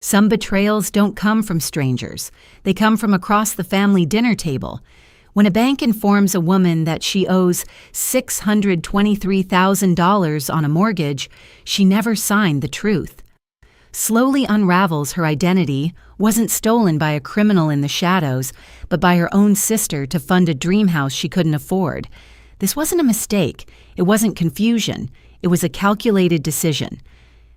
Some betrayals don't come from strangers. They come from across the family dinner table. When a bank informs a woman that she owes $623,000 on a mortgage, she never signed the truth. Slowly unravels her identity wasn't stolen by a criminal in the shadows, but by her own sister to fund a dream house she couldn't afford. This wasn't a mistake. It wasn't confusion. It was a calculated decision.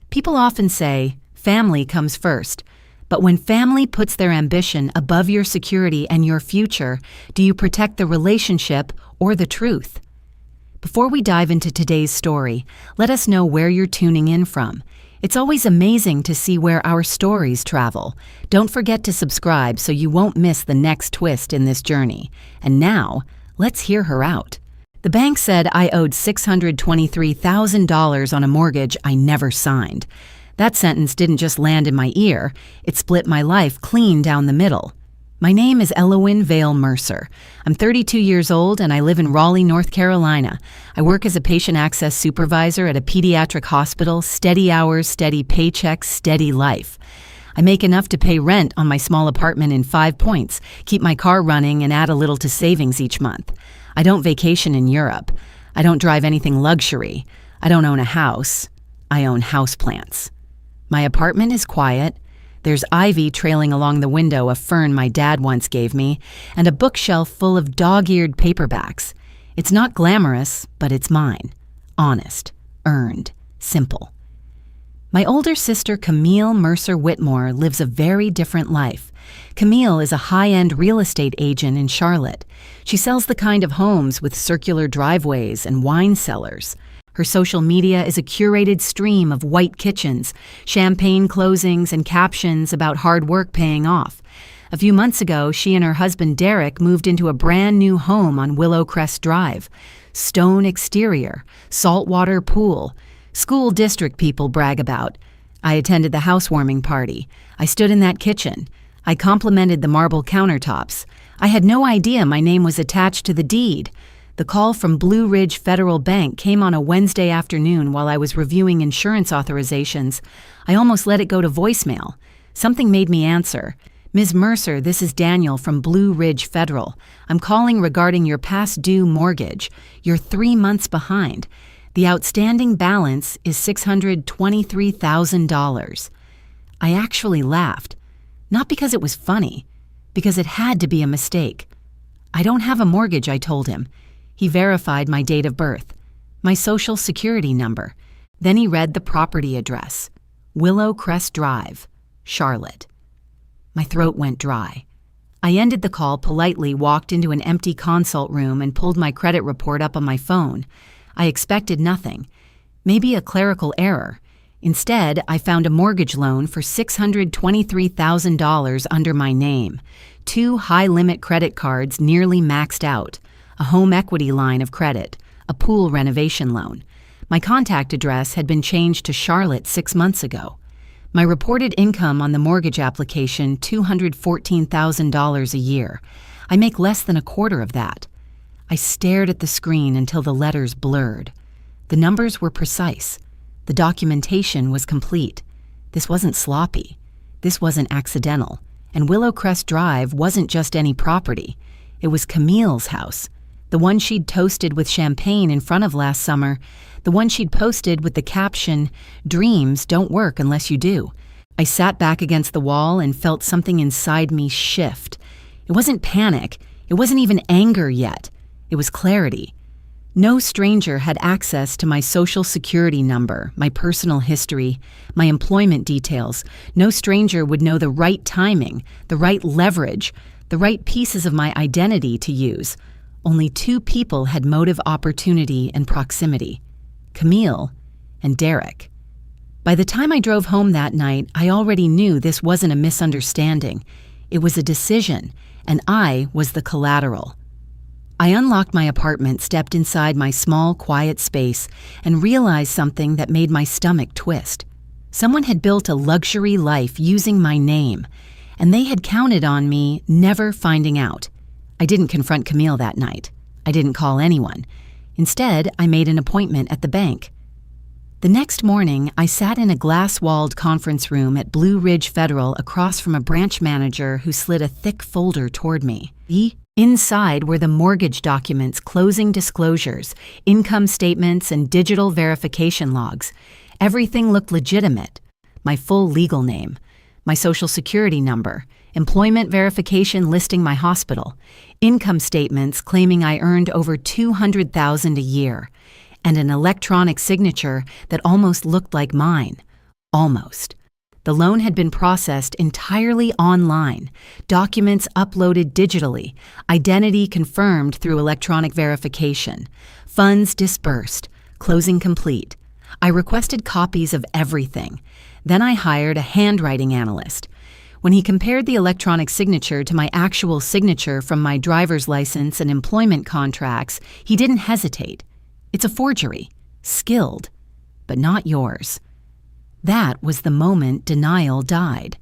People often say, family comes first. But when family puts their ambition above your security and your future, do you protect the relationship or the truth? Before we dive into today's story, let us know where you're tuning in from. It's always amazing to see where our stories travel. Don't forget to subscribe so you won't miss the next twist in this journey. And now, let's hear her out. The bank said I owed $623,000 on a mortgage I never signed. That sentence didn't just land in my ear, it split my life clean down the middle. My name is Elowen Vale Mercer. I'm 32 years old and I live in Raleigh, North Carolina. I work as a patient access supervisor at a pediatric hospital, steady hours, steady paychecks, steady life. I make enough to pay rent on my small apartment in 5 Points, keep my car running and add a little to savings each month. I don't vacation in Europe. I don't drive anything luxury. I don't own a house. I own houseplants. My apartment is quiet. There's ivy trailing along the window, a fern my dad once gave me, and a bookshelf full of dog-eared paperbacks. It's not glamorous, but it's mine. Honest, earned, simple. My older sister, Camille Mercer Whitmore, lives a very different life. Camille is a high-end real estate agent in Charlotte. She sells the kind of homes with circular driveways and wine cellars. Her social media is a curated stream of white kitchens, champagne closings, and captions about hard work paying off. A few months ago, she and her husband Derek moved into a brand new home on Willow Crest Drive. Stone exterior, saltwater pool. School district people brag about. I attended the housewarming party. I stood in that kitchen. I complimented the marble countertops. I had no idea my name was attached to the deed. The call from Blue Ridge Federal Bank came on a Wednesday afternoon while I was reviewing insurance authorizations. I almost let it go to voicemail. Something made me answer. Ms. Mercer, this is Daniel from Blue Ridge Federal. I'm calling regarding your past due mortgage. You're 3 months behind. The outstanding balance is $623,000. I actually laughed. Not because it was funny, because it had to be a mistake. I don't have a mortgage, I told him. He verified my date of birth, my social security number. Then he read the property address, Willow Crest Drive, Charlotte. My throat went dry. I ended the call politely, walked into an empty consult room and pulled my credit report up on my phone. I expected nothing, maybe a clerical error. Instead, I found a mortgage loan for $623,000 under my name, 2 high-limit credit cards nearly maxed out, a home equity line of credit, a pool renovation loan. My contact address had been changed to Charlotte 6 months ago. My reported income on the mortgage application, $214,000 a year. I make less than a quarter of that. I stared at the screen until the letters blurred. The numbers were precise. The documentation was complete. This wasn't sloppy. This wasn't accidental. And Willow Crest Drive wasn't just any property. It was Camille's house. The one she'd toasted with champagne in front of last summer, the one she'd posted with the caption, "Dreams don't work unless you do." I sat back against the wall and felt something inside me shift. It wasn't panic. It wasn't even anger yet. It was clarity. No stranger had access to my social security number, my personal history, my employment details. No stranger would know the right timing, the right leverage, the right pieces of my identity to use. Only 2 people had motive, opportunity, and proximity, Camille and Derek. By the time I drove home that night, I already knew this wasn't a misunderstanding. It was a decision, and I was the collateral. I unlocked my apartment, stepped inside my small, quiet space, and realized something that made my stomach twist. Someone had built a luxury life using my name, and they had counted on me never finding out. I didn't confront Camille that night. I didn't call anyone. Instead, I made an appointment at the bank. The next morning, I sat in a glass-walled conference room at Blue Ridge Federal across from a branch manager who slid a thick folder toward me. Inside were the mortgage documents, closing disclosures, income statements, and digital verification logs. Everything looked legitimate. My full legal name, my social security number, employment verification listing my hospital, income statements claiming I earned over $200,000 a year, and an electronic signature that almost looked like mine. Almost. The loan had been processed entirely online, documents uploaded digitally, identity confirmed through electronic verification, funds disbursed, closing complete. I requested copies of everything. Then I hired a handwriting analyst. When he compared the electronic signature to my actual signature from my driver's license and employment contracts, he didn't hesitate. It's a forgery. Skilled. But not yours. That was the moment denial died.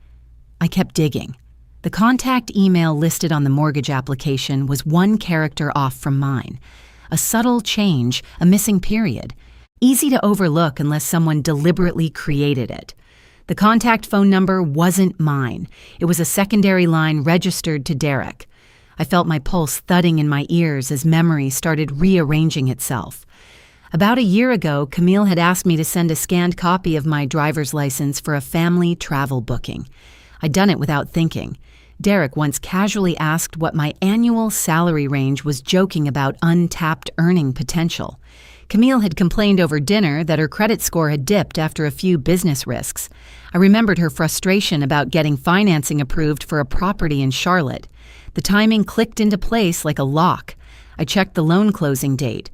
I kept digging. The contact email listed on the mortgage application was one character off from mine. A subtle change, a missing period. Easy to overlook unless someone deliberately created it. The contact phone number wasn't mine. It was a secondary line registered to Derek. I felt my pulse thudding in my ears as memory started rearranging itself. About a year ago, Camille had asked me to send a scanned copy of my driver's license for a family travel booking. I'd done it without thinking. Derek once casually asked what my annual salary range was, joking about untapped earning potential. Camille had complained over dinner that her credit score had dipped after a few business risks. I remembered her frustration about getting financing approved for a property in Charlotte. The timing clicked into place like a lock. I checked the loan closing date.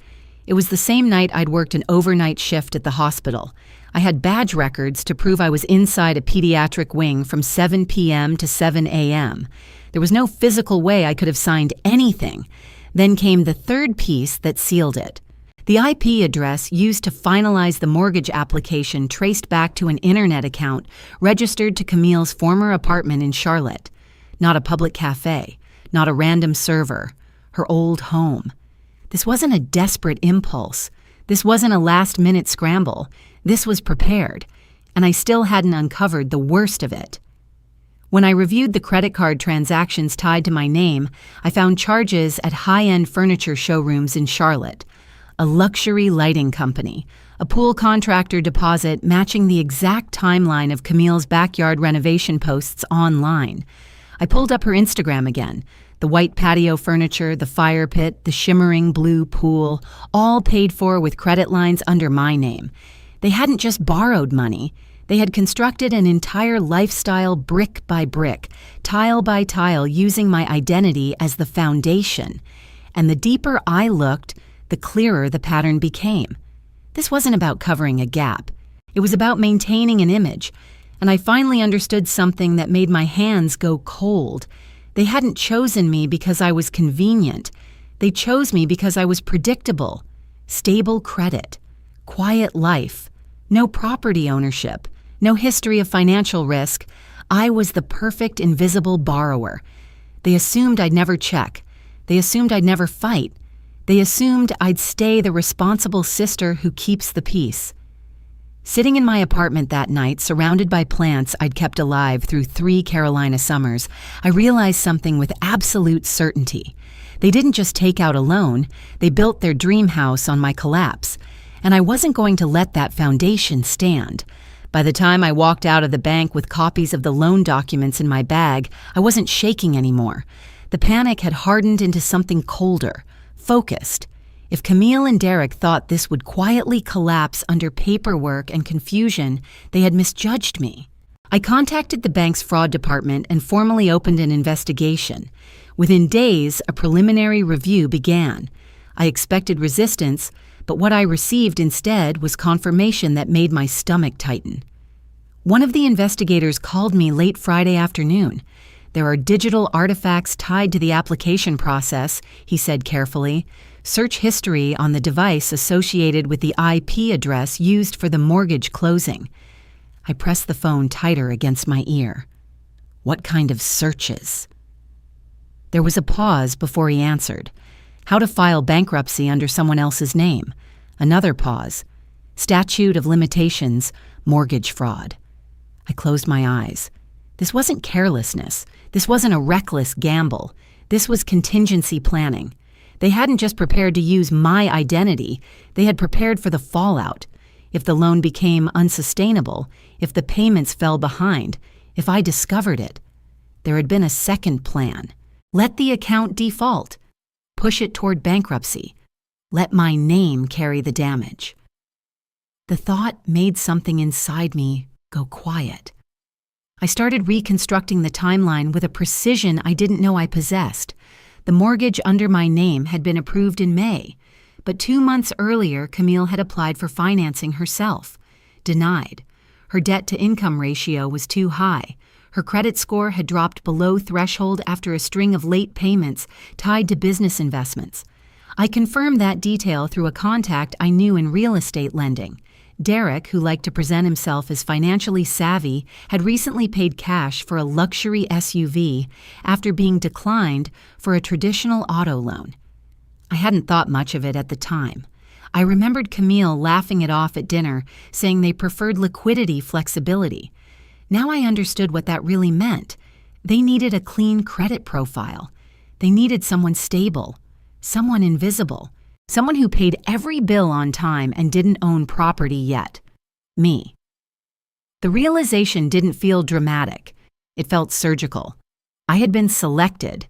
It was the same night I'd worked an overnight shift at the hospital. I had badge records to prove I was inside a pediatric wing from 7 p.m. to 7 a.m. There was no physical way I could have signed anything. Then came the third piece that sealed it. The IP address used to finalize the mortgage application traced back to an internet account registered to Camille's former apartment in Charlotte. Not a public cafe, not a random server, her old home. This wasn't a desperate impulse. This wasn't a last-minute scramble. This was prepared, and I still hadn't uncovered the worst of it. When I reviewed the credit card transactions tied to my name, I found charges at high-end furniture showrooms in Charlotte, a luxury lighting company, a pool contractor deposit matching the exact timeline of Camille's backyard renovation posts online. I pulled up her Instagram again. The white patio furniture, the fire pit, the shimmering blue pool, all paid for with credit lines under my name. They hadn't just borrowed money. They had constructed an entire lifestyle brick by brick, tile by tile, using my identity as the foundation. And the deeper I looked, the clearer the pattern became. This wasn't about covering a gap. It was about maintaining an image. And I finally understood something that made my hands go cold. They hadn't chosen me because I was convenient. They chose me because I was predictable. Stable credit. Quiet life. No property ownership. No history of financial risk. I was the perfect invisible borrower. They assumed I'd never check. They assumed I'd never fight. They assumed I'd stay the responsible sister who keeps the peace. Sitting in my apartment that night, surrounded by plants I'd kept alive through 3 Carolina summers, I realized something with absolute certainty. They didn't just take out a loan, they built their dream house on my collapse. And I wasn't going to let that foundation stand. By the time I walked out of the bank with copies of the loan documents in my bag, I wasn't shaking anymore. The panic had hardened into something colder, focused. If Camille and Derek thought this would quietly collapse under paperwork and confusion, they had misjudged me. I contacted the bank's fraud department and formally opened an investigation. Within days, a preliminary review began. I expected resistance, but what I received instead was confirmation that made my stomach tighten. One of the investigators called me late Friday afternoon. There are digital artifacts tied to the application process, he said carefully. Search history on the device associated with the IP address used for the mortgage closing. I pressed the phone tighter against my ear. What kind of searches? There was a pause before he answered. How to file bankruptcy under someone else's name. Another pause. Statute of limitations, mortgage fraud. I closed my eyes. This wasn't carelessness. This wasn't a reckless gamble. This was contingency planning. They hadn't just prepared to use my identity, they had prepared for the fallout. If the loan became unsustainable, if the payments fell behind, if I discovered it. There had been a second plan. Let the account default. Push it toward bankruptcy. Let my name carry the damage. The thought made something inside me go quiet. I started reconstructing the timeline with a precision I didn't know I possessed. The mortgage under my name had been approved in May, but 2 months earlier, Camille had applied for financing herself. Denied. Her debt-to-income ratio was too high. Her credit score had dropped below threshold after a string of late payments tied to business investments. I confirmed that detail through a contact I knew in real estate lending. Derek, who liked to present himself as financially savvy, had recently paid cash for a luxury SUV after being declined for a traditional auto loan. I hadn't thought much of it at the time. I remembered Camille laughing it off at dinner, saying they preferred liquidity flexibility. Now I understood what that really meant. They needed a clean credit profile. They needed someone stable, someone invisible. Someone who paid every bill on time and didn't own property yet. Me. The realization didn't feel dramatic. It felt surgical. I had been selected.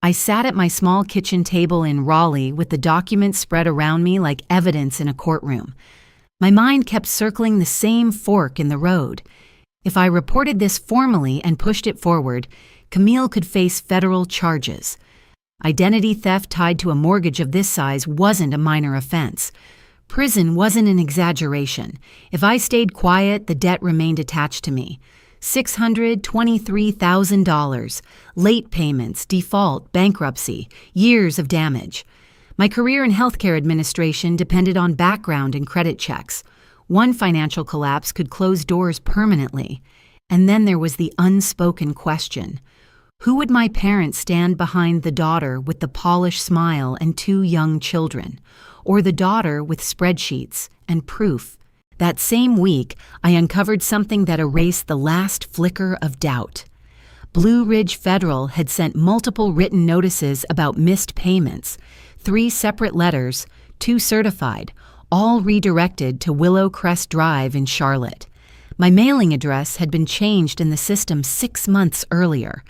I sat at my small kitchen table in Raleigh with the documents spread around me like evidence in a courtroom. My mind kept circling the same fork in the road. If I reported this formally and pushed it forward, Camille could face federal charges. Identity theft tied to a mortgage of this size wasn't a minor offense. Prison wasn't an exaggeration. If I stayed quiet, the debt remained attached to me. $623,000, late payments, default, bankruptcy, years of damage. My career in healthcare administration depended on background and credit checks. One financial collapse could close doors permanently. And then there was the unspoken question. Who would my parents stand behind the daughter with the polished smile and 2 young children, or the daughter with spreadsheets and proof? That same week, I uncovered something that erased the last flicker of doubt. Blue Ridge Federal had sent multiple written notices about missed payments, 3 separate letters, 2 certified, all redirected to Willow Crest Drive in Charlotte. My mailing address had been changed in the system 6 months earlier.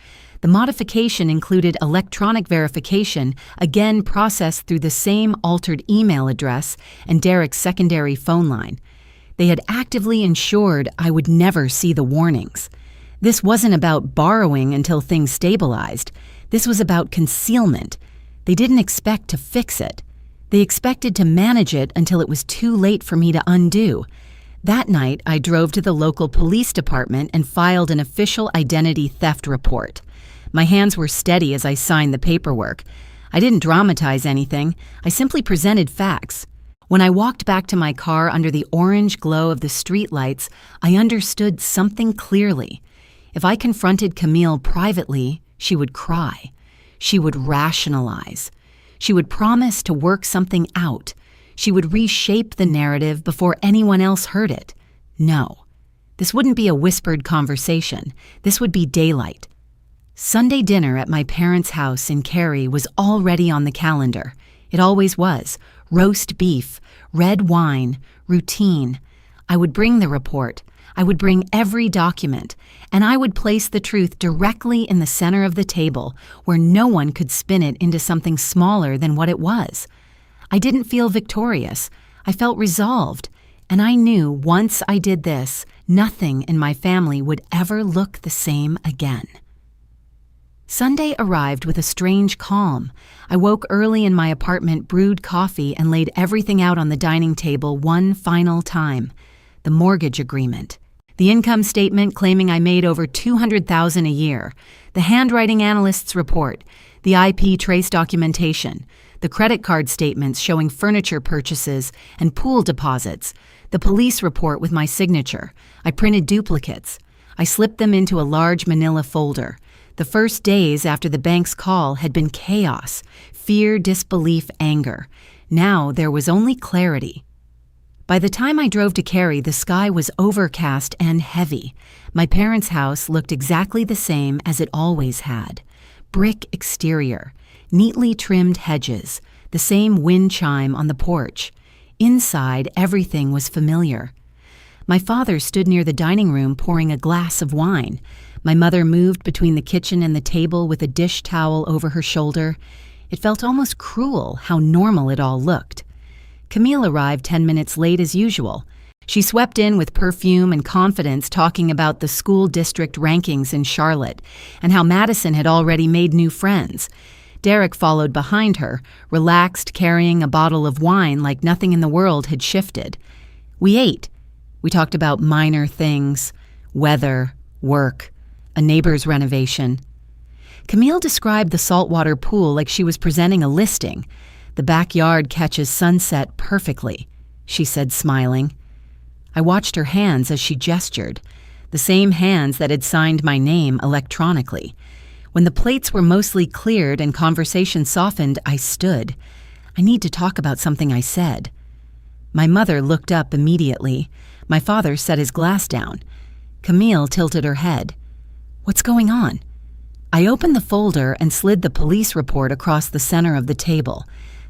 The modification included electronic verification, again processed through the same altered email address and Derek's secondary phone line. They had actively ensured I would never see the warnings. This wasn't about borrowing until things stabilized. This was about concealment. They didn't expect to fix it. They expected to manage it until it was too late for me to undo. That night, I drove to the local police department and filed an official identity theft report. My hands were steady as I signed the paperwork. I didn't dramatize anything. I simply presented facts. When I walked back to my car under the orange glow of the streetlights, I understood something clearly. If I confronted Camille privately, she would cry. She would rationalize. She would promise to work something out. She would reshape the narrative before anyone else heard it. No. This wouldn't be a whispered conversation. This would be daylight. Sunday dinner at my parents' house in Cary was already on the calendar. It always was. Roast beef, red wine, routine. I would bring the report. I would bring every document, and I would place the truth directly in the center of the table where no one could spin it into something smaller than what it was. I didn't feel victorious. I felt resolved, and I knew once I did this, nothing in my family would ever look the same again. Sunday arrived with a strange calm. I woke early in my apartment, brewed coffee, and laid everything out on the dining table one final time. The mortgage agreement. The income statement claiming I made over $200,000 a year. The handwriting analyst's report. The IP trace documentation. The credit card statements showing furniture purchases and pool deposits. The police report with my signature. I printed duplicates. I slipped them into a large manila folder. The first days after the bank's call had been chaos, fear, disbelief, anger. Now there was only clarity. By the time I drove to Cary, the sky was overcast and heavy. My parents' house looked exactly the same as it always had. Brick exterior, neatly trimmed hedges, the same wind chime on the porch. Inside, everything was familiar. My father stood near the dining room pouring a glass of wine. My mother moved between the kitchen and the table with a dish towel over her shoulder. It felt almost cruel how normal it all looked. Camille arrived 10 minutes late as usual. She swept in with perfume and confidence, talking about the school district rankings in Charlotte and how Madison had already made new friends. Derek followed behind her, relaxed, carrying a bottle of wine like nothing in the world had shifted. We ate. We talked about minor things, weather, work, a neighbor's renovation. Camille described the saltwater pool like she was presenting a listing. The backyard catches sunset perfectly, she said, smiling. I watched her hands as she gestured, the same hands that had signed my name electronically. When the plates were mostly cleared and conversation softened, I stood. I need to talk about something I said. My mother looked up immediately. My father set his glass down. Camille tilted her head. What's going on? I opened the folder and slid the police report across the center of the table.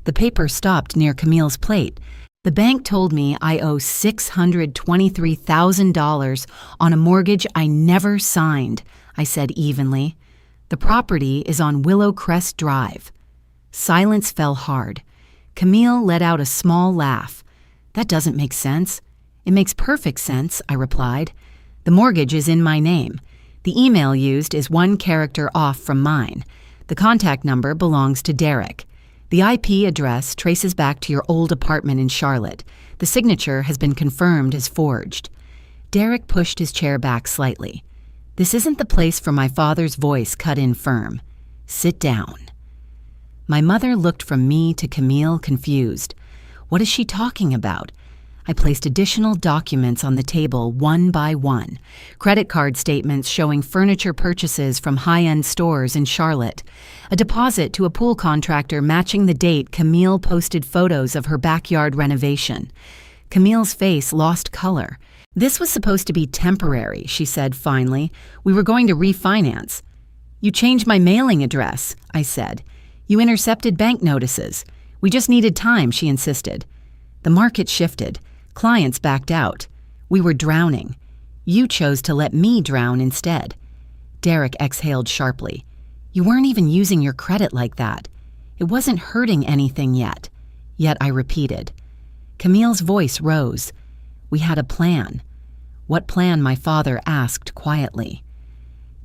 The paper stopped near Camille's plate. The bank told me I owe $623,000 on a mortgage I never signed, I said evenly. The property is on Willow Crest Drive. Silence fell hard. Camille let out a small laugh. That doesn't make sense. It makes perfect sense, I replied. The mortgage is in my name. The email used is one character off from mine. The contact number belongs to Derek. The IP address traces back to your old apartment in Charlotte. The signature has been confirmed as forged. Derek pushed his chair back slightly. This isn't the place for my father's voice cut in firm. Sit down. My mother looked from me to Camille, confused. What is she talking about? I placed additional documents on the table one by one. Credit card statements showing furniture purchases from high-end stores in Charlotte. A deposit to a pool contractor matching the date Camille posted photos of her backyard renovation. Camille's face lost color. This was supposed to be temporary, she said finally. We were going to refinance. You changed my mailing address, I said. You intercepted bank notices. We just needed time, she insisted. The market shifted. Clients backed out. We were drowning. You chose to let me drown instead. Derek exhaled sharply. You weren't even using your credit like that. It wasn't hurting anything yet. Yet I repeated. Camille's voice rose. We had a plan. What plan, my father asked quietly.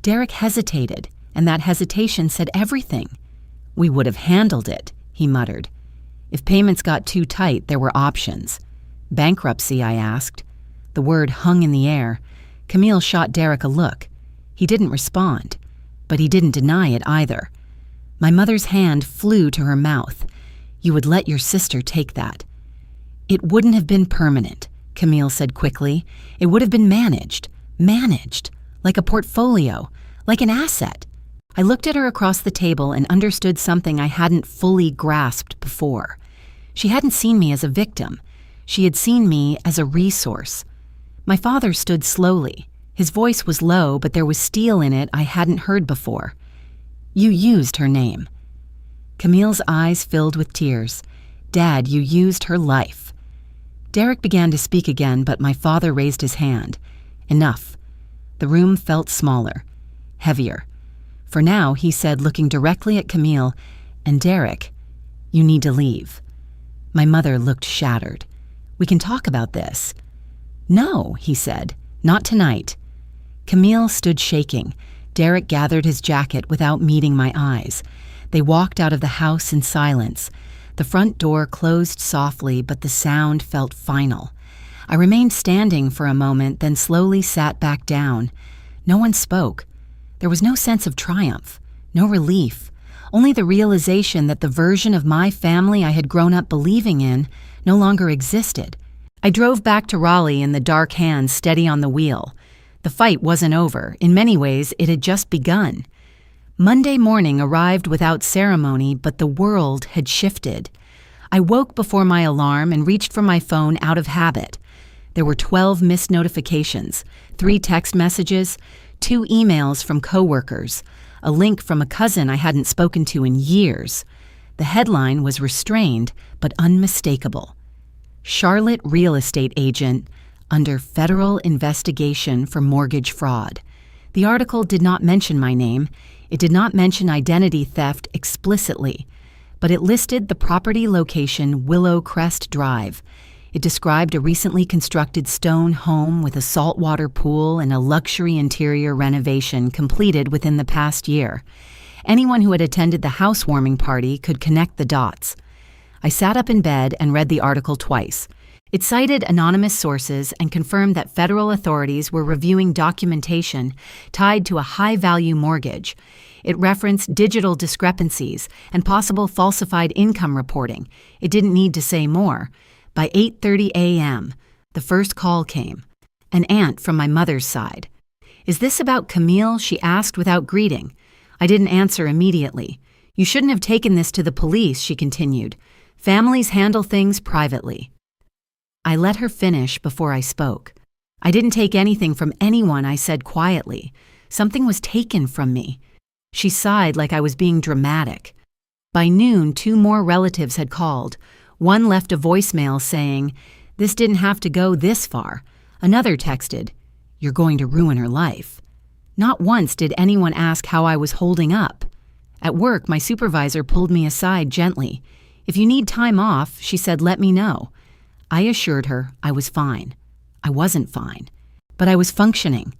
Derek hesitated, and that hesitation said everything. We would have handled it, he muttered. If payments got too tight, there were options. Bankruptcy, I asked. The word hung in the air. Camille shot Derek a look. He didn't respond, but he didn't deny it either. My mother's hand flew to her mouth. You would let your sister take that. It wouldn't have been permanent, Camille said quickly. It would have been managed, like a portfolio, like an asset. I looked at her across the table and understood something I hadn't fully grasped before. She hadn't seen me as a victim. She had seen me as a resource. My father stood slowly. His voice was low, but there was steel in it I hadn't heard before. You used her name. Camille's eyes filled with tears. Dad, you used her life. Derek began to speak again, but my father raised his hand. Enough. The room felt smaller, heavier. For now, he said, looking directly at Camille, and Derek, you need to leave. My mother looked shattered. We can talk about this. No, he said, not tonight. Camille stood shaking. Derek gathered his jacket without meeting my eyes. They walked out of the house in silence. The front door closed softly, but the sound felt final. I remained standing for a moment, then slowly sat back down. No one spoke. There was no sense of triumph, no relief, only the realization that the version of my family I had grown up believing in no longer existed. I drove back to Raleigh in the dark hands steady on the wheel. The fight wasn't over. In many ways, it had just begun. Monday morning arrived without ceremony, but the world had shifted. I woke before my alarm and reached for my phone out of habit. There were 12 missed notifications, 3 text messages, 2 emails from coworkers, a link from a cousin I hadn't spoken to in years. The headline was restrained but unmistakable. Charlotte real estate agent under federal investigation for mortgage fraud. The article did not mention my name. It did not mention identity theft explicitly, but it listed the property location Willow Crest Drive. It described a recently constructed stone home with a saltwater pool and a luxury interior renovation completed within the past year. Anyone who had attended the housewarming party could connect the dots. I sat up in bed and read the article twice. It cited anonymous sources and confirmed that federal authorities were reviewing documentation tied to a high-value mortgage. It referenced digital discrepancies and possible falsified income reporting. It didn't need to say more. By 8:30 a.m., the first call came. An aunt from my mother's side. "Is this about Camille?" she asked without greeting. I didn't answer immediately. "You shouldn't have taken this to the police," she continued. "Families handle things privately." I let her finish before I spoke. "I didn't take anything from anyone," I said quietly. "Something was taken from me." She sighed like I was being dramatic. By noon, 2 more relatives had called. One left a voicemail saying, "This didn't have to go this far." Another texted, "You're going to ruin her life." Not once did anyone ask how I was holding up. At work, my supervisor pulled me aside gently. "If you need time off," she said, "let me know." I assured her I was fine. I wasn't fine, but I was functioning.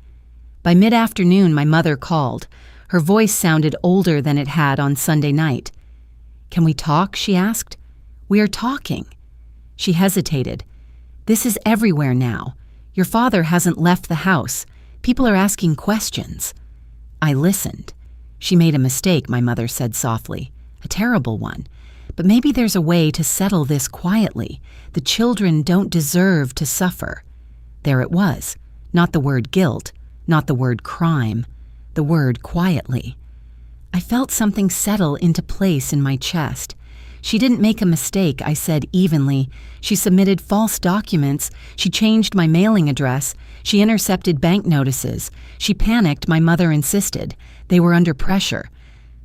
By mid-afternoon, my mother called. Her voice sounded older than it had on Sunday night. "Can we talk?" she asked. "We are talking." She hesitated. "This is everywhere now. Your father hasn't left the house. People are asking questions." I listened. "She made a mistake," my mother said softly. "A terrible one. But maybe there's a way to settle this quietly. The children don't deserve to suffer." There it was. Not the word guilt, not the word crime, the word quietly. I felt something settle into place in my chest. "She didn't make a mistake," I said evenly. "She submitted false documents. She changed my mailing address. She intercepted bank notices. She panicked," my mother insisted. "They were under pressure.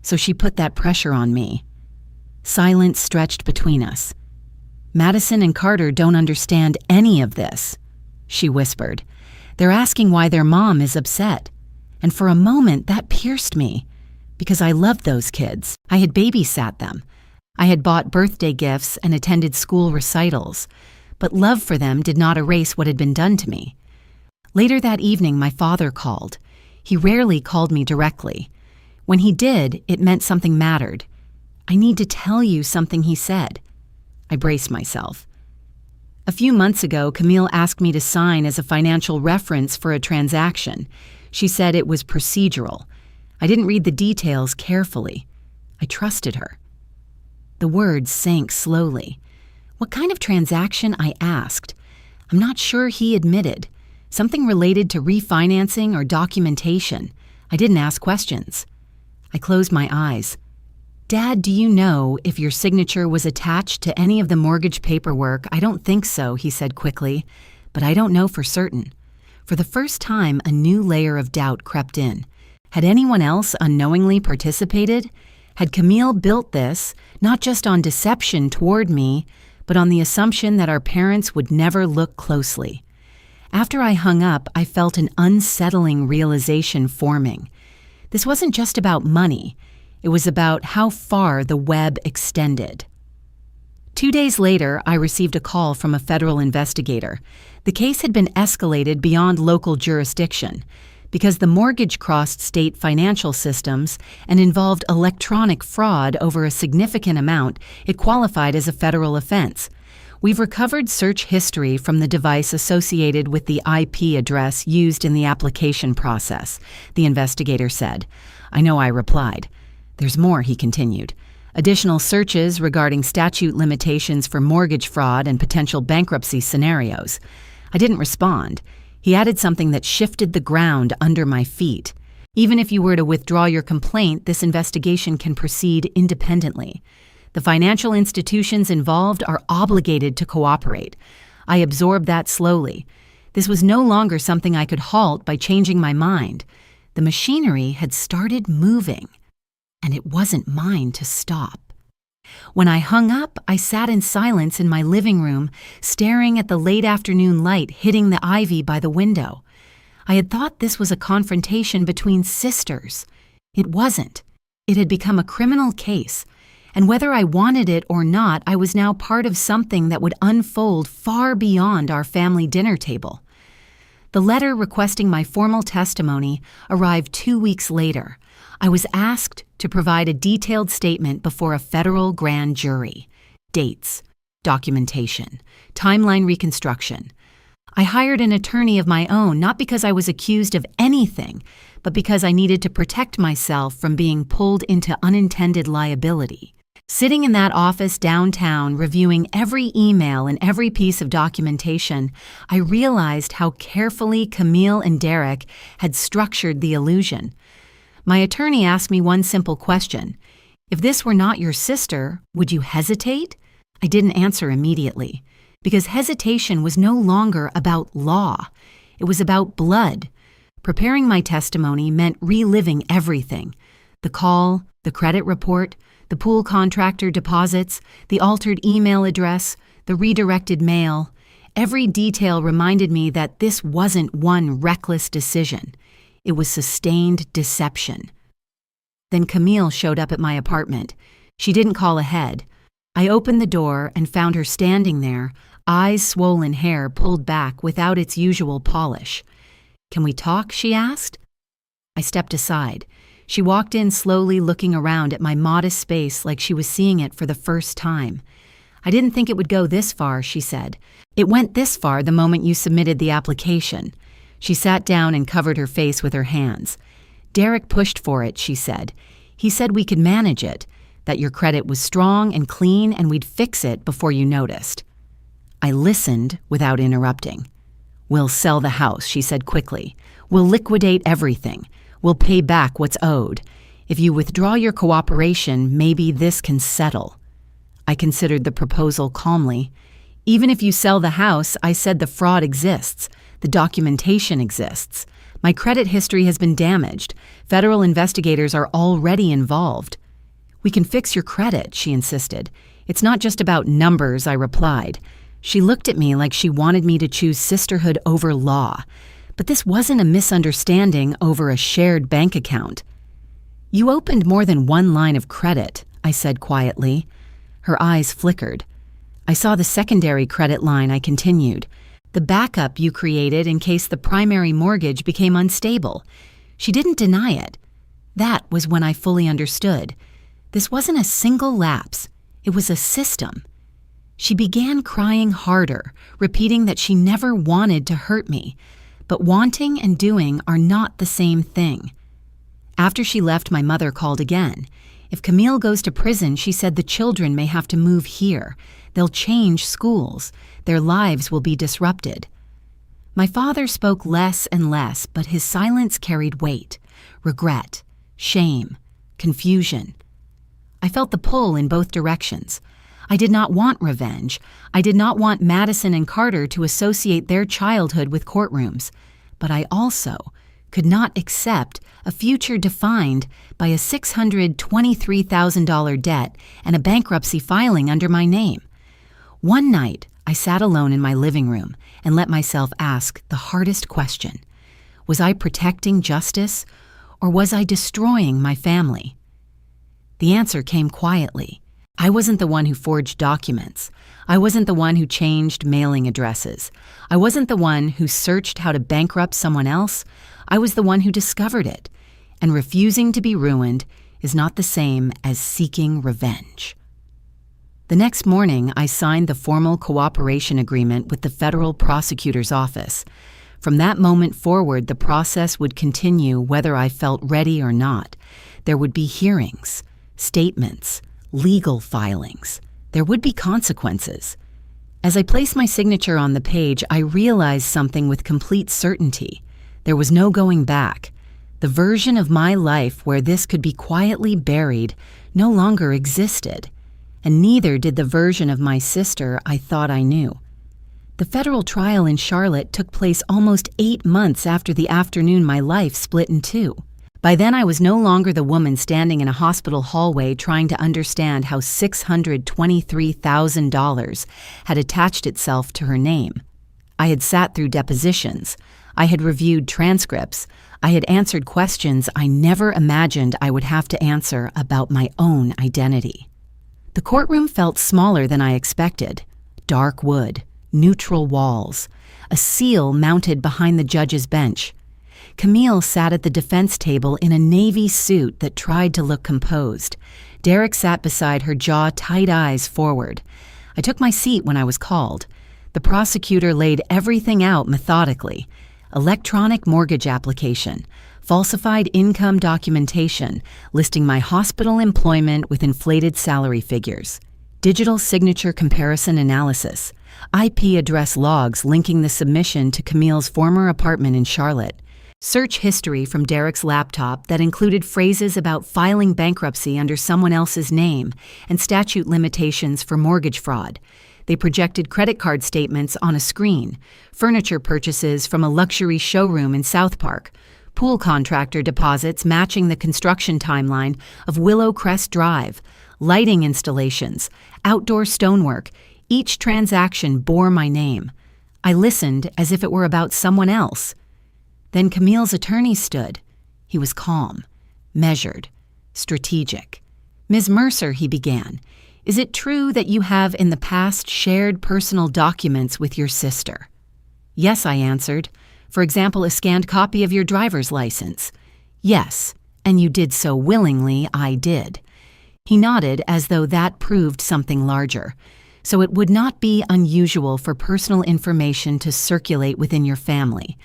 So she put that pressure on me." Silence stretched between us. "Madison and Carter don't understand any of this," she whispered. "They're asking why their mom is upset." And for a moment that pierced me, because I loved those kids. I had babysat them. I had bought birthday gifts and attended school recitals, but love for them did not erase what had been done to me. Later that evening, my father called. He rarely called me directly. When he did, it meant something mattered. "I need to tell you something," he said. I braced myself. "A few months ago, Camille asked me to sign as a financial reference for a transaction. She said it was procedural. I didn't read the details carefully. I trusted her." The words sank slowly. "What kind of transaction?" I asked. "I'm not sure," he admitted. "Something related to refinancing or documentation." I didn't ask questions. I closed my eyes. "Dad, do you know if your signature was attached to any of the mortgage paperwork?" "I don't think so," he said quickly, "but I don't know for certain." For the first time, a new layer of doubt crept in. Had anyone else unknowingly participated? Had Camille built this, not just on deception toward me, but on the assumption that our parents would never look closely? After I hung up, I felt an unsettling realization forming. This wasn't just about money. It was about how far the web extended. 2 days later, I received a call from a federal investigator. The case had been escalated beyond local jurisdiction because the mortgage crossed state financial systems and involved electronic fraud over a significant amount. It qualified as a federal offense. "We've recovered search history from the device associated with the IP address used in the application process," the investigator said. "I know," I replied. "There's more," he continued. "Additional searches regarding statute limitations for mortgage fraud and potential bankruptcy scenarios." I didn't respond. He added something that shifted the ground under my feet. "Even if you were to withdraw your complaint, this investigation can proceed independently." The financial institutions involved are obligated to cooperate. I absorbed that slowly. This was no longer something I could halt by changing my mind. The machinery had started moving, and it wasn't mine to stop. When I hung up, I sat in silence in my living room, staring at the late afternoon light hitting the ivy by the window. I had thought this was a confrontation between sisters. It wasn't. It had become a criminal case, and whether I wanted it or not, I was now part of something that would unfold far beyond our family dinner table. The letter requesting my formal testimony arrived 2 weeks later. I was asked to provide a detailed statement before a federal grand jury. Dates, documentation, timeline reconstruction. I hired an attorney of my own, not because I was accused of anything, but because I needed to protect myself from being pulled into unintended liability. Sitting in that office downtown, reviewing every email and every piece of documentation, I realized how carefully Camille and Derek had structured the illusion. My attorney asked me one simple question. If this were not your sister, would you hesitate? I didn't answer immediately, because hesitation was no longer about law. It was about blood. Preparing my testimony meant reliving everything. The call, the credit report, the pool contractor deposits, the altered email address, the redirected mail. Every detail reminded me that this wasn't one reckless decision. It was sustained deception. Then Camille showed up at my apartment. She didn't call ahead. I opened the door and found her standing there, eyes swollen, hair pulled back without its usual polish. "Can we talk?" she asked. I stepped aside. She walked in slowly, looking around at my modest space like she was seeing it for the first time. "I didn't think it would go this far," she said. "It went this far the moment you submitted the application." She sat down and covered her face with her hands. "Derek pushed for it," she said. "He said we could manage it, that your credit was strong and clean and we'd fix it before you noticed." I listened without interrupting. "We'll sell the house," she said quickly. "We'll liquidate everything. We'll pay back what's owed. If you withdraw your cooperation, maybe this can settle." I considered the proposal calmly. "Even if you sell the house," I said, "the fraud exists. The documentation exists. My credit history has been damaged. Federal investigators are already involved." "We can fix your credit," she insisted. "It's not just about numbers," I replied. She looked at me like she wanted me to choose sisterhood over law. But this wasn't a misunderstanding over a shared bank account. "You opened more than one line of credit," I said quietly. Her eyes flickered. "I saw the secondary credit line," I continued. "The backup you created in case the primary mortgage became unstable." She didn't deny it. That was when I fully understood. This wasn't a single lapse. It was a system. She began crying harder, repeating that she never wanted to hurt me. But wanting and doing are not the same thing. After she left, my mother called again. If Camille goes to prison, she said the children may have to move here. They'll change schools. Their lives will be disrupted. My father spoke less and less, but his silence carried weight, regret, shame, confusion. I felt the pull in both directions. I did not want revenge. I did not want Madison and Carter to associate their childhood with courtrooms. But I also could not accept a future defined by a $623,000 debt and a bankruptcy filing under my name. One night, I sat alone in my living room and let myself ask the hardest question. Was I protecting justice, or was I destroying my family? The answer came quietly. I wasn't the one who forged documents. I wasn't the one who changed mailing addresses. I wasn't the one who searched how to bankrupt someone else. I was the one who discovered it. And refusing to be ruined is not the same as seeking revenge. The next morning, I signed the formal cooperation agreement with the federal prosecutor's office. From that moment forward, the process would continue whether I felt ready or not. There would be hearings, statements, legal filings. There would be consequences. As I placed my signature on the page, I realized something with complete certainty. There was no going back. The version of my life where this could be quietly buried no longer existed. and neither did the version of my sister I thought I knew. The federal trial in Charlotte took place almost 8 months after the afternoon my life split in two. By then, I was no longer the woman standing in a hospital hallway trying to understand how $623,000 had attached itself to her name. I had sat through depositions. I had reviewed transcripts. I had answered questions I never imagined I would have to answer about my own identity. The courtroom felt smaller than I expected. Dark wood, neutral walls, a seal mounted behind the judge's bench. Camille sat at the defense table in a navy suit that tried to look composed. Derek sat beside her, jaw tight, eyes forward. I took my seat when I was called. The prosecutor laid everything out methodically. Electronic mortgage application, falsified income documentation listing my hospital employment with inflated salary figures, digital signature comparison analysis, IP address logs linking the submission to Camille's former apartment in Charlotte, search history from Derek's laptop that included phrases about filing bankruptcy under someone else's name and statute limitations for mortgage fraud. They projected credit card statements on a screen, furniture purchases from a luxury showroom in South Park, pool contractor deposits matching the construction timeline of Willow Crest Drive, lighting installations, outdoor stonework. Each transaction bore my name. I listened as if it were about someone else. Then Camille's attorney stood. He was calm, measured, strategic. "Ms. Mercer," he began, "is it true that you have in the past shared personal documents with your sister?" "Yes," I answered. "For example, a scanned copy of your driver's license." "Yes, and you did so willingly." "I did." He nodded as though that proved something larger. "So it would not be unusual for personal information to circulate within your family."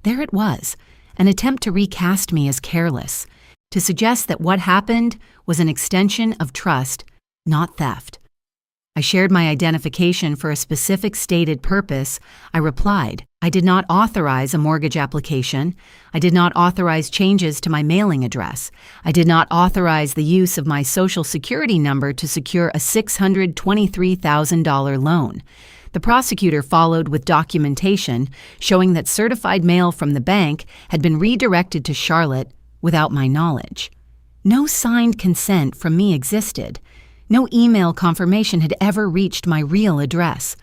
There it was, an attempt to recast me as careless, to suggest that what happened was an extension of trust, not theft. I shared my identification for a specific stated purpose. I replied, "I did not authorize a mortgage application. I did not authorize changes to my mailing address. I did not authorize the use of my Social Security number to secure a $623,000 loan." The prosecutor followed with documentation showing that certified mail from the bank had been redirected to Charlotte without my knowledge. No signed consent from me existed. No email confirmation had ever reached my real address.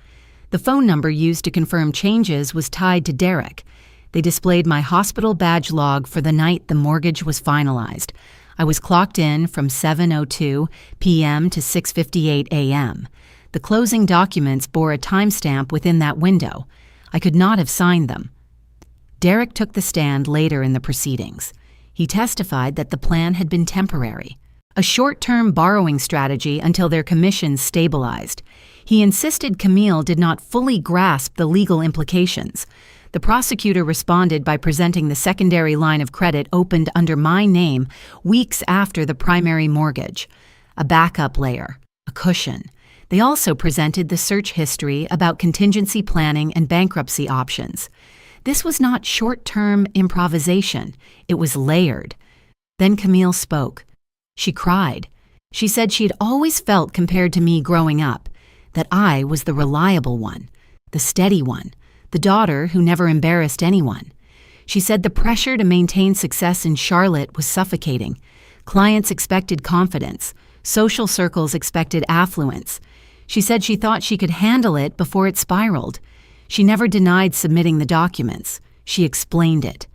The phone number used to confirm changes was tied to Derek. They displayed my hospital badge log for the night the mortgage was finalized. I was clocked in from 7:02 p.m. to 6:58 a.m. The closing documents bore a timestamp within that window. I could not have signed them. Derek took the stand later in the proceedings. He testified that the plan had been temporary, a short-term borrowing strategy until their commissions stabilized. He insisted Camille did not fully grasp the legal implications. The prosecutor responded by presenting the secondary line of credit opened under my name weeks after the primary mortgage, a backup layer, a cushion. They also presented the search history about contingency planning and bankruptcy options. This was not short-term improvisation. It was layered. Then Camille spoke. She cried. She said she'd always felt compared to me growing up, that I was the reliable one, the steady one, the daughter who never embarrassed anyone. She said the pressure to maintain success in Charlotte was suffocating. Clients expected confidence. Social circles expected affluence. She said she thought she could handle it before it spiraled. She never denied submitting the documents. She explained it.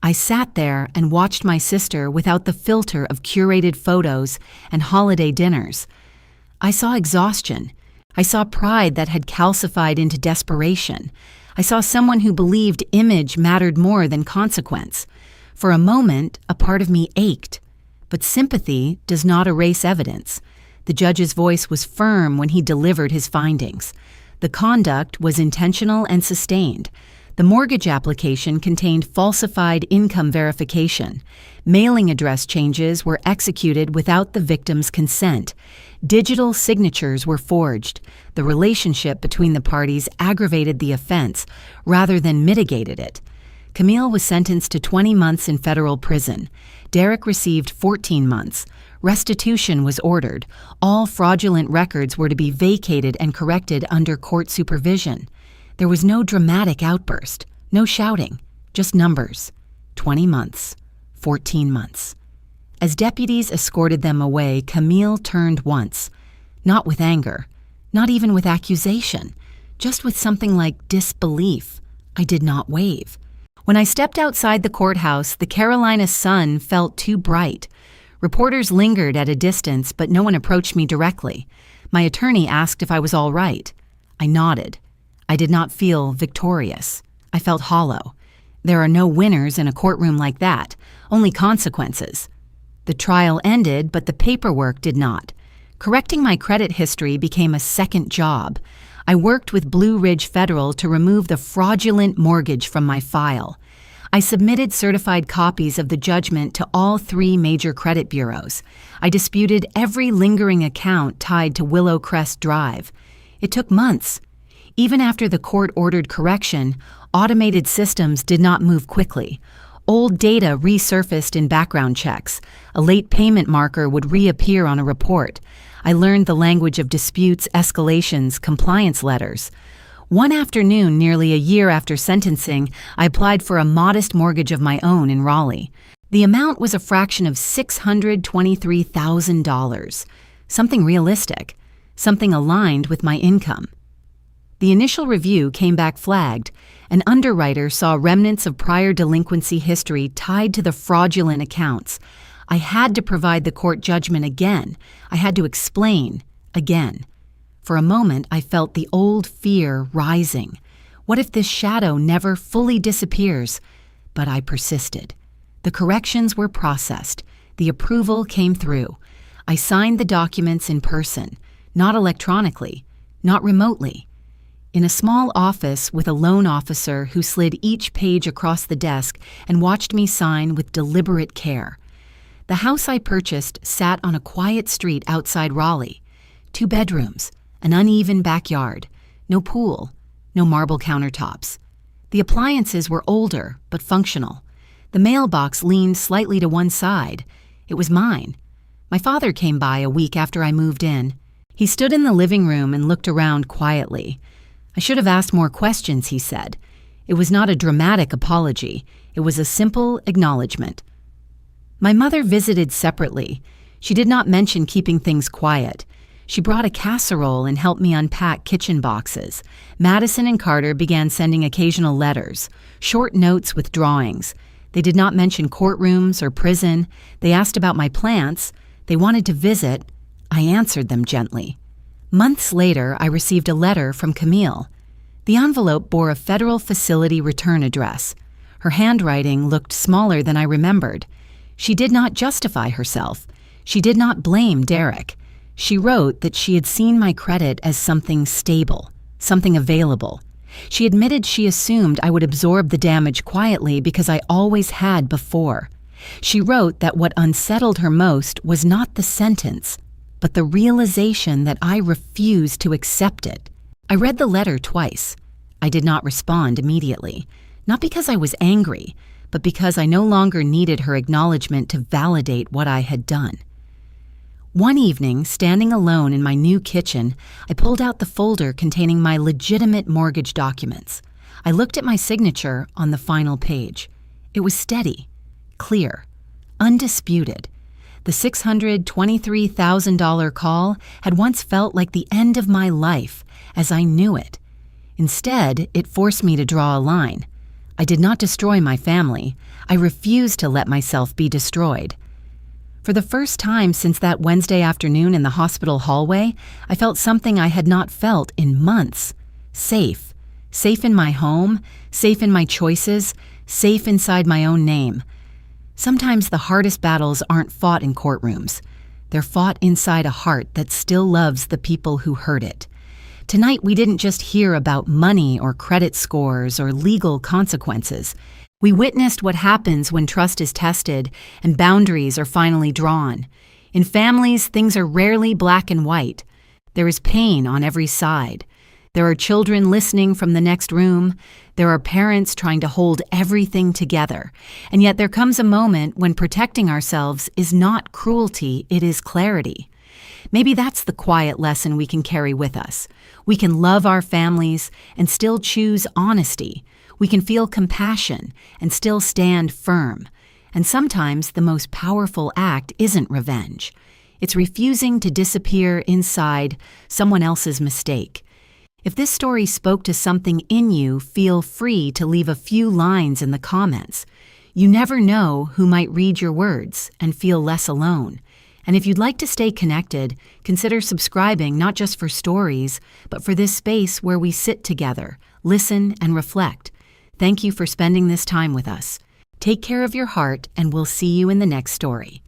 I sat there and watched my sister without the filter of curated photos and holiday dinners. I saw exhaustion. I saw pride that had calcified into desperation. I saw someone who believed image mattered more than consequence. For a moment, a part of me ached. But sympathy does not erase evidence. The judge's voice was firm when he delivered his findings. The conduct was intentional and sustained. The mortgage application contained falsified income verification. Mailing address changes were executed without the victim's consent. Digital signatures were forged. The relationship between the parties aggravated the offense rather than mitigated it. Camille was sentenced to 20 months in federal prison. Derek received 14 months. Restitution was ordered. All fraudulent records were to be vacated and corrected under court supervision. There was no dramatic outburst, no shouting, just numbers. 20 months, 14 months. As deputies escorted them away, Camille turned once. Not with anger, not even with accusation, just with something like disbelief. I did not wave. When I stepped outside the courthouse, the Carolina sun felt too bright. Reporters lingered at a distance, but no one approached me directly. My attorney asked if I was all right. I nodded. I did not feel victorious. I felt hollow. There are no winners in a courtroom like that, only consequences. The trial ended, but the paperwork did not. Correcting my credit history became a second job. I worked with Blue Ridge Federal to remove the fraudulent mortgage from my file. I submitted certified copies of the judgment to all 3 major credit bureaus. I disputed every lingering account tied to Willow Crest Drive. It took months. Even after the court-ordered correction, automated systems did not move quickly. Old data resurfaced in background checks. A late payment marker would reappear on a report. I learned the language of disputes, escalations, compliance letters. One afternoon, nearly a year after sentencing, I applied for a modest mortgage of my own in Raleigh. The amount was a fraction of $623,000, something realistic, something aligned with my income. The initial review came back flagged. An underwriter saw remnants of prior delinquency history tied to the fraudulent accounts. I had to provide the court judgment again. I had to explain again. For a moment, I felt the old fear rising. What if this shadow never fully disappears? But I persisted. The corrections were processed. The approval came through. I signed the documents in person, not electronically, not remotely. In a small office with a loan officer who slid each page across the desk and watched me sign with deliberate care. The house I purchased sat on a quiet street outside Raleigh. 2 bedrooms, an uneven backyard, no pool, no marble countertops. The appliances were older but functional. The mailbox leaned slightly to one side. It was mine. My father came by a week after I moved in. He stood in the living room and looked around quietly. I should have asked more questions, he said. It was not a dramatic apology. It was a simple acknowledgement. My mother visited separately. She did not mention keeping things quiet. She brought a casserole and helped me unpack kitchen boxes. Madison and Carter began sending occasional letters, short notes with drawings. They did not mention courtrooms or prison. They asked about my plants. They wanted to visit. I answered them gently. Months later, I received a letter from Camille. The envelope bore a federal facility return address. Her handwriting looked smaller than I remembered. She did not justify herself. She did not blame Derek. She wrote that she had seen my credit as something stable, something available. She admitted she assumed I would absorb the damage quietly because I always had before. She wrote that what unsettled her most was not the sentence, but the realization that I refused to accept it. I read the letter twice. I did not respond immediately, not because I was angry, but because I no longer needed her acknowledgement to validate what I had done. One evening, standing alone in my new kitchen, I pulled out the folder containing my legitimate mortgage documents. I looked at my signature on the final page. It was steady, clear, undisputed. The $623,000 call had once felt like the end of my life, as I knew it. Instead, it forced me to draw a line. I did not destroy my family. I refused to let myself be destroyed. For the first time since that Wednesday afternoon in the hospital hallway, I felt something I had not felt in months. Safe. Safe in my home, safe in my choices, safe inside my own name. Sometimes the hardest battles aren't fought in courtrooms. They're fought inside a heart that still loves the people who hurt it. Tonight, we didn't just hear about money or credit scores or legal consequences. We witnessed what happens when trust is tested and boundaries are finally drawn. In families, things are rarely black and white. There is pain on every side. There are children listening from the next room. There are parents trying to hold everything together. And yet there comes a moment when protecting ourselves is not cruelty, it is clarity. Maybe that's the quiet lesson we can carry with us. We can love our families and still choose honesty. We can feel compassion and still stand firm. And sometimes the most powerful act isn't revenge. It's refusing to disappear inside someone else's mistake. If this story spoke to something in you, feel free to leave a few lines in the comments. You never know who might read your words and feel less alone. And if you'd like to stay connected, consider subscribing not just for stories, but for this space where we sit together, listen, and reflect. Thank you for spending this time with us. Take care of your heart, and we'll see you in the next story.